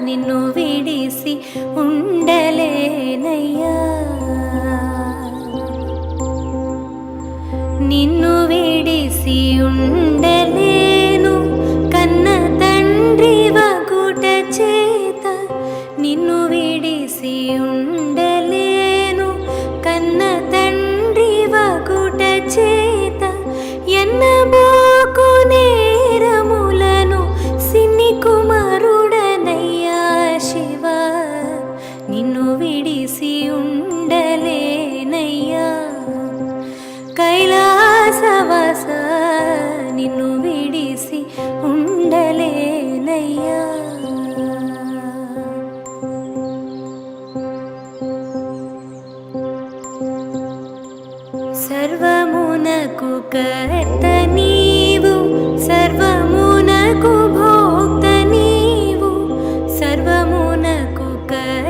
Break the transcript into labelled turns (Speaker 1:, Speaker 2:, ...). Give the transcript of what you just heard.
Speaker 1: నిన్ను విడిసి ఉండలేనయ్యా, నిన్ను విడిసి ఉండలేను కన్న తండ్రి వగుట చేత, నిన్ను విడిసి ఉండలేను కన్న తండ్రి వగుట చేత, ఎన్నబోకు నేరములను సిన్ని కుమారుడనయ్యా శివ, నిన్ను విడిసి ఉండలేనయ్యా, కైలాసవాస నిన్ను విడిసి ఉండలేనయ్యా. సర్వమునకు కర్త నీవు, సర్వమునకు భోక్త నీవు, సర్వమునకు కర్త